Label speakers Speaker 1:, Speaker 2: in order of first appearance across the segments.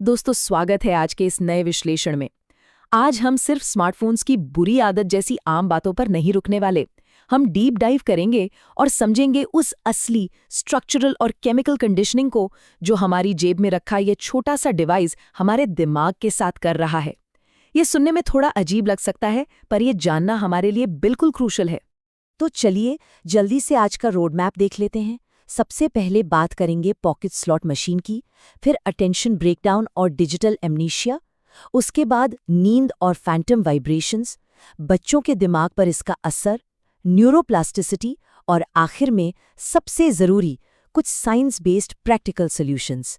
Speaker 1: दोस्तों, स्वागत है आज के इस नए विश्लेषण में। आज हम सिर्फ स्मार्टफोन्स की बुरी आदत जैसी आम बातों पर नहीं रुकने वाले। हम डीप डाइव करेंगे और समझेंगे उस असली स्ट्रक्चरल और केमिकल कंडीशनिंग को जो हमारी जेब में रखा ये छोटा सा डिवाइस हमारे दिमाग के साथ कर रहा है। ये सुनने में थोड़ा अजीब लग सकता है, पर यह जानना हमारे लिए बिल्कुल क्रूशल है।
Speaker 2: तो चलिए जल्दी से आज का रोड मैप देख लेते हैं। सबसे पहले बात करेंगे पॉकेट स्लॉट मशीन की, फिर अटेंशन ब्रेकडाउन और डिजिटल एमनीशिया, उसके बाद नींद और फैंटम वाइब्रेशंस, बच्चों के दिमाग पर इसका असर, न्यूरोप्लास्टिसिटी और आखिर में सबसे ज़रूरी कुछ साइंस बेस्ड प्रैक्टिकल सॉल्यूशंस।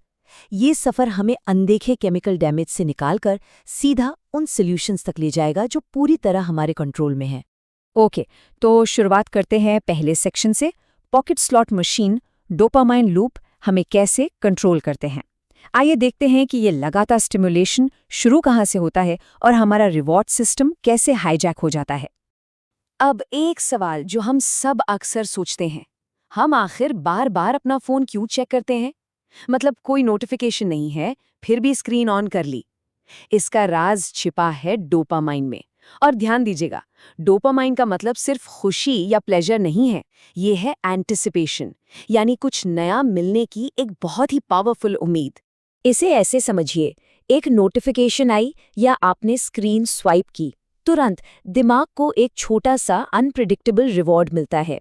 Speaker 2: ये सफ़र हमें अनदेखे केमिकल डैमेज से निकालकर सीधा उन सॉल्यूशंस तक ले जाएगा जो पूरी तरह हमारे कंट्रोल में हैं।
Speaker 3: ओके, तो शुरुआत करते हैं पहले सेक्शन से। Pocket slot machine dopamine loop हमें कैसे कंट्रोल करते हैं। आइए देखते हैं कि ये लगातार स्टिमुलेशन शुरू कहाँ से होता है और हमारा रिवॉर्ड सिस्टम कैसे हाईजैक हो जाता है। अब एक सवाल जो हम सब अक्सर सोचते हैं, हम आखिर बार बार अपना फ़ोन क्यों चेक करते हैं? मतलब कोई नोटिफिकेशन नहीं है, फिर भी स्क्रीन ऑन कर ली। इसका राज छिपा है डोपामाइन में। और ध्यान दीजिएगा, डोपामाइन का मतलब सिर्फ खुशी या प्लेजर नहीं है, ये है एंटिसिपेशन, यानी कुछ नया मिलने की एक बहुत ही पावरफुल उम्मीद। इसे ऐसे समझिए, एक नोटिफिकेशन आई या आपने स्क्रीन स्वाइप की, तुरंत दिमाग को एक छोटा सा अनप्रिडिक्टेबल रिवॉर्ड मिलता है।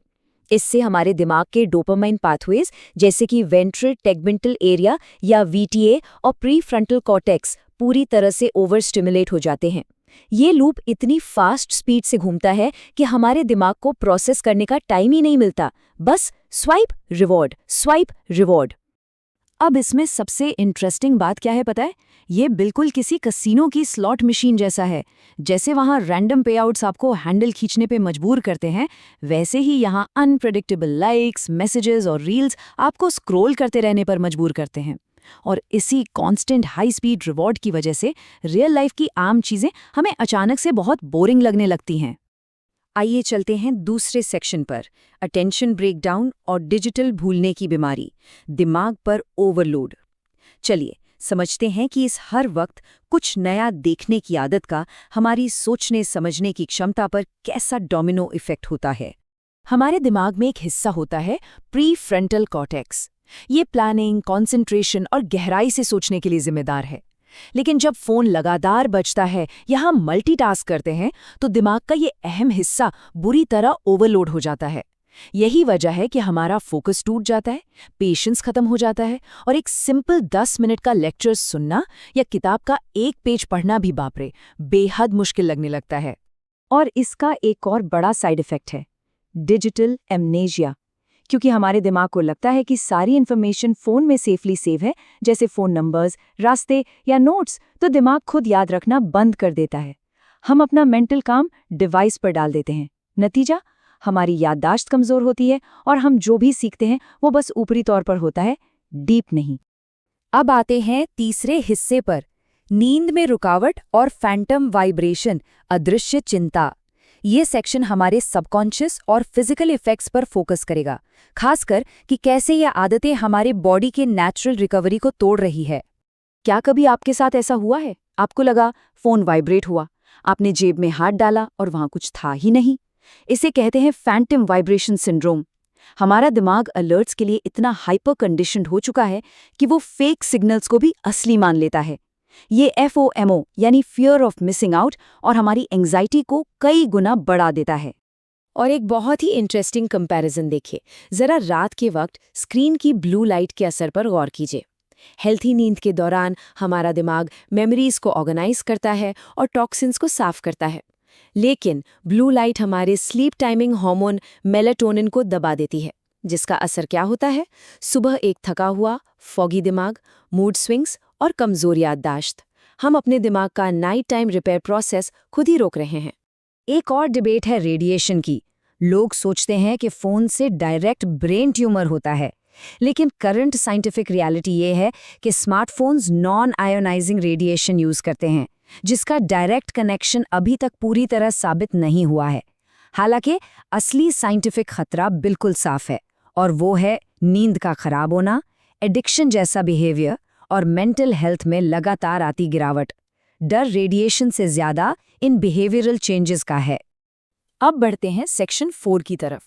Speaker 3: इससे हमारे दिमाग के डोपामाइन पाथवेज जैसे कि वेंट्रल टेगमेंटल एरिया या वीटीए और प्रीफ्रंटल कॉर्टेक्स पूरी तरह से ओवर स्टिमुलेट हो जाते हैं। ये लूप इतनी फास्ट स्पीड से घूमता है कि हमारे दिमाग को प्रोसेस करने का टाइम ही नहीं मिलता, बस स्वाइप रिवॉर्ड। अब इसमें सबसे इंटरेस्टिंग बात क्या है पता है? ये बिल्कुल किसी कसिनो की स्लॉट मशीन जैसा है। जैसे वहाँ रैंडम पेआउट्स आपको हैंडल खींचने पे मजबूर करते हैं, वैसे ही यहाँ अनप्रेडिक्टेबल लाइक्स, मैसेजेस और रील्स आपको स्क्रॉल करते रहने पर मजबूर करते हैं। और इसी कांस्टेंट हाई स्पीड रिवॉर्ड की वजह से रियल लाइफ की आम चीज़ें हमें अचानक से बहुत बोरिंग लगने लगती हैं। आइए चलते हैं दूसरे सेक्शन पर, अटेंशन ब्रेकडाउन और डिजिटल भूलने की बीमारी, दिमाग पर ओवरलोड। चलिए समझते हैं कि इस हर वक्त कुछ नया देखने की आदत का हमारी सोचने समझने की क्षमता पर कैसा डोमिनो इफेक्ट होता है।
Speaker 1: हमारे दिमाग में एक हिस्सा होता है प्रीफ्रंटल कॉर्टेक्स। ये प्लानिंग, कंसंट्रेशन और गहराई से सोचने के लिए जिम्मेदार है। लेकिन जब फोन लगातार बजता है या हम मल्टीटास्क करते हैं तो दिमाग का ये अहम हिस्सा बुरी तरह ओवरलोड हो जाता है। यही वजह है कि हमारा फोकस टूट जाता है, पेशेंस खत्म हो जाता है और एक सिंपल 10 मिनट का लेक्चर सुनना या किताब का एक पेज पढ़ना भी बाप रे बेहद मुश्किल लगने लगता है।
Speaker 3: और इसका एक और बड़ा साइड इफेक्ट है, डिजिटल एमनेशिया। क्योंकि हमारे दिमाग को लगता है कि सारी इन्फॉर्मेशन फ़ोन में सेफली सेव है, जैसे फ़ोन नंबर्स, रास्ते या नोट्स, तो दिमाग खुद याद रखना बंद कर देता है। हम अपना मेंटल काम डिवाइस पर डाल देते हैं। नतीजा, हमारी याददाश्त कमज़ोर होती है और हम जो भी सीखते हैं वो बस ऊपरी तौर पर होता है, डीप नहीं। अब आते हैं तीसरे हिस्से पर, नींद में रुकावट और फैंटम वाइब्रेशन, अदृश्य चिंता। ये सेक्शन हमारे सबकॉन्शियस और फिजिकल इफेक्ट्स पर फोकस करेगा, खासकर कि कैसे ये आदतें हमारे बॉडी के नेचुरल रिकवरी को तोड़ रही है। क्या कभी आपके साथ ऐसा हुआ है? आपको लगा फ़ोन वाइब्रेट हुआ, आपने जेब में हाथ डाला और वहाँ कुछ था ही नहीं। इसे कहते हैं फैंटम वाइब्रेशन सिंड्रोम। हमारा दिमाग अलर्ट्स के लिए इतना हाइपर कंडीशन्ड हो चुका है कि वो फेक सिग्नल्स को भी असली मान लेता है। ये FOMO यानी फियर ऑफ मिसिंग आउट और हमारी एंग्जाइटी को कई गुना बढ़ा देता है।
Speaker 1: और एक बहुत ही इंटरेस्टिंग कंपैरिजन देखिए, ज़रा रात के वक्त स्क्रीन की ब्लू लाइट के असर पर गौर कीजिए। हेल्थी नींद के दौरान हमारा दिमाग मेमोरीज को ऑर्गेनाइज करता है और टॉक्सिन्स को साफ करता है। लेकिन ब्लू लाइट हमारे स्लीप टाइमिंग हार्मोन मेलाटोनिन को दबा देती है, जिसका असर क्या होता है? सुबह एक थका हुआ, फॉगी दिमाग, मूड स्विंग्स और कमज़ोर याददाश्त। हम अपने दिमाग का नाइट टाइम रिपेयर प्रोसेस खुद ही रोक रहे हैं।
Speaker 3: एक और डिबेट है रेडिएशन की। लोग सोचते हैं कि फ़ोन से डायरेक्ट ब्रेन ट्यूमर होता है, लेकिन करंट साइंटिफिक रियलिटी ये है कि smartphones non ionising radiation use करते हैं, जिसका डायरेक्ट कनेक्शन अभी तक पूरी तरह साबित नहीं हुआ है। हालांकि असली साइंटिफिक खतरा बिल्कुल साफ है, और वो है नींद का खराब होना, एडिक्शन जैसा बिहेवियर और मेंटल हेल्थ में लगातार आती गिरावट। डर रेडिएशन से ज्यादा इन बिहेवियरल चेंजेस का है। अब बढ़ते हैं सेक्शन 4 की तरफ,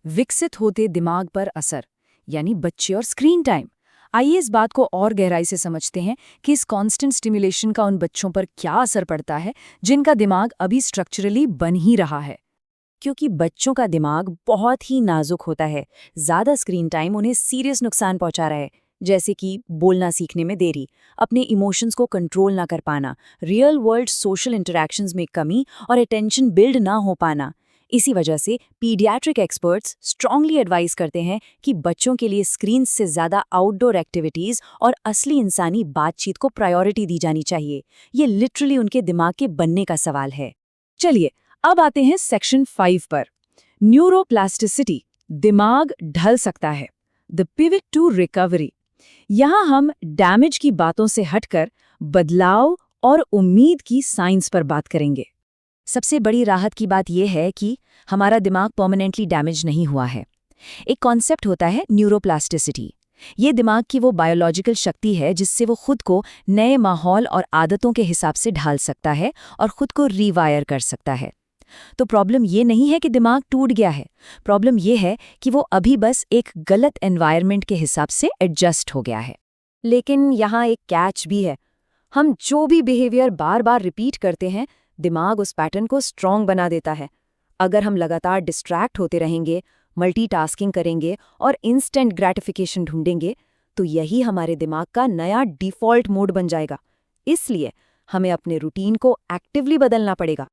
Speaker 3: विकसित होते दिमाग पर असर, यानी बच्चे और स्क्रीन टाइम। आइए इस बात को और गहराई से समझते हैं कि इस कांस्टेंट स्टिमुलेशन का उन बच्चों पर क्या असर पड़ता है जिनका दिमाग अभी स्ट्रक्चरली बन ही रहा है।
Speaker 2: क्योंकि बच्चों का दिमाग बहुत ही नाजुक होता है, ज़्यादा स्क्रीन टाइम उन्हें सीरियस नुकसान पहुंचा रहा है, जैसे कि बोलना सीखने में देरी, अपने इमोशंस को कंट्रोल ना कर पाना, रियल वर्ल्ड सोशल इंटरैक्शंस में कमी और अटेंशन बिल्ड ना हो पाना। इसी वजह से पीडियाट्रिक एक्सपर्ट्स स्ट्रांगली एडवाइस करते हैं कि बच्चों के लिए स्क्रीन से ज़्यादा आउटडोर एक्टिविटीज़ और असली इंसानी बातचीत को प्रायोरिटी दी जानी चाहिए। ये लिटरली उनके दिमाग के बनने का सवाल है।
Speaker 3: चलिए अब आते हैं सेक्शन 5 पर, न्यूरोप्लास्टिसिटी, दिमाग ढल सकता है, द पिवट टू रिकवरी। यहाँ हम डैमेज की बातों से हटकर बदलाव और उम्मीद की साइंस पर बात करेंगे।
Speaker 2: सबसे बड़ी राहत की बात यह है कि हमारा दिमाग परमानेंटली डैमेज नहीं हुआ है। एक कॉन्सेप्ट होता है न्यूरोप्लास्टिसिटी। ये दिमाग की वो बायोलॉजिकल शक्ति है जिससे वो खुद को नए माहौल और आदतों के हिसाब से ढाल सकता है और खुद को रीवायर कर सकता है। तो प्रॉब्लम ये नहीं है कि दिमाग टूट गया है, प्रॉब्लम ये है कि वो अभी बस एक गलत एनवायरनमेंट के हिसाब से एडजस्ट हो गया है।
Speaker 3: लेकिन यहाँ एक कैच भी है। हम जो भी बिहेवियर बार बार रिपीट करते हैं, दिमाग उस पैटर्न को स्ट्रॉन्ग बना देता है। अगर हम लगातार डिस्ट्रैक्ट होते रहेंगे, मल्टीटास्किंग करेंगे और इंस्टेंट ग्रेटिफिकेशन ढूंढेंगे, तो यही हमारे दिमाग का नया डिफ़ॉल्ट मोड बन जाएगा। इसलिए हमें अपने रूटीन को एक्टिवली बदलना पड़ेगा।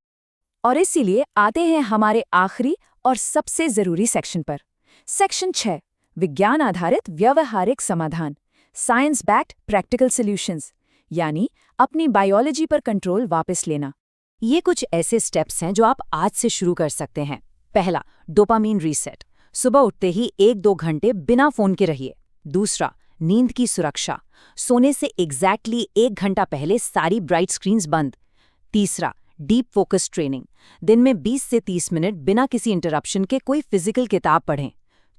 Speaker 3: और इसीलिए आते हैं हमारे आखिरी और सबसे ज़रूरी सेक्शन पर, सेक्शन 6, विज्ञान आधारित व्यावहारिक समाधान, साइंस बैक्ड प्रैक्टिकल सॉल्यूशंस, यानी अपनी बायोलॉजी पर कंट्रोल वापस लेना।
Speaker 2: ये कुछ ऐसे स्टेप्स हैं जो आप आज से शुरू कर सकते हैं। पहला, डोपामीन रीसेट। सुबह उठते ही 1-2 घंटे बिना फोन के रहिए। दूसरा, नींद की सुरक्षा। सोने से एग्जैक्टली 1 घंटा पहले सारी ब्राइट स्क्रीन्स बंद। तीसरा, डीप फोकस ट्रेनिंग। दिन में 20 से 30 मिनट बिना किसी इंटरप्शन के कोई फिजिकल किताब पढ़ें।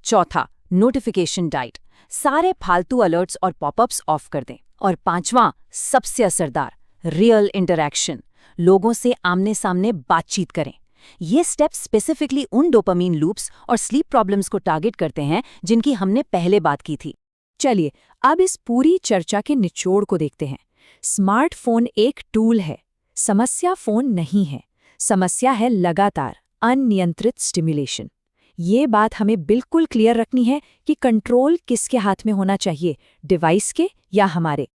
Speaker 2: चौथा, नोटिफिकेशन डाइट। सारे फालतू अलर्ट्स और पॉपअप्स ऑफ कर दें। और पांचवां, सबसे असरदार, रियल इंटरैक्शन। लोगों से आमने सामने बातचीत करें। ये स्टेप्स स्पेसिफिकली उन डोपामीन लूप्स और स्लीप प्रॉब्लम्स को टारगेट करते हैं जिनकी हमने पहले बात की थी।
Speaker 3: चलिए अब इस पूरी चर्चा के निचोड़ को देखते हैं। स्मार्टफोन एक टूल है, समस्या फोन नहीं है। समस्या है लगातार अनियंत्रित स्टिमुलेशन। ये बात हमें बिल्कुल क्लियर रखनी है कि कंट्रोल किसके हाथ में होना चाहिए, डिवाइस के या हमारे।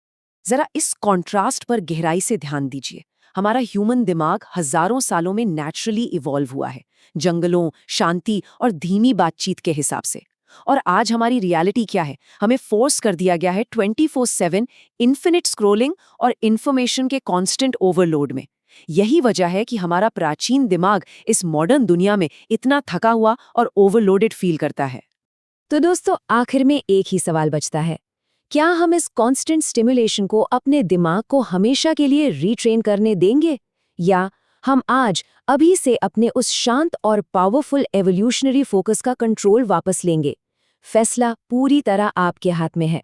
Speaker 1: जरा इस कॉन्ट्रास्ट पर गहराई से ध्यान दीजिए। हमारा ह्यूमन दिमाग हजारों सालों में नेचुरली इवॉल्व हुआ है, जंगलों, शांति और धीमी बातचीत के हिसाब से। और आज हमारी रियलिटी क्या है? हमें फोर्स कर दिया गया है 24/7 इन्फिनिट स्क्रोलिंग और इन्फॉर्मेशन के कांस्टेंट ओवरलोड में। यही वजह है कि हमारा प्राचीन दिमाग इस मॉडर्न दुनिया में इतना थका हुआ और ओवरलोडेड फील करता है।
Speaker 3: तो दोस्तों, आखिर में एक ही सवाल बचता है, क्या हम इस कांस्टेंट स्टिमुलेशन को अपने दिमाग को हमेशा के लिए रीट्रेन करने देंगे, या हम आज अभी से अपने उस शांत और पावरफुल एवोल्यूशनरी फोकस का कंट्रोल वापस लेंगे? फैसला पूरी तरह आपके हाथ में है।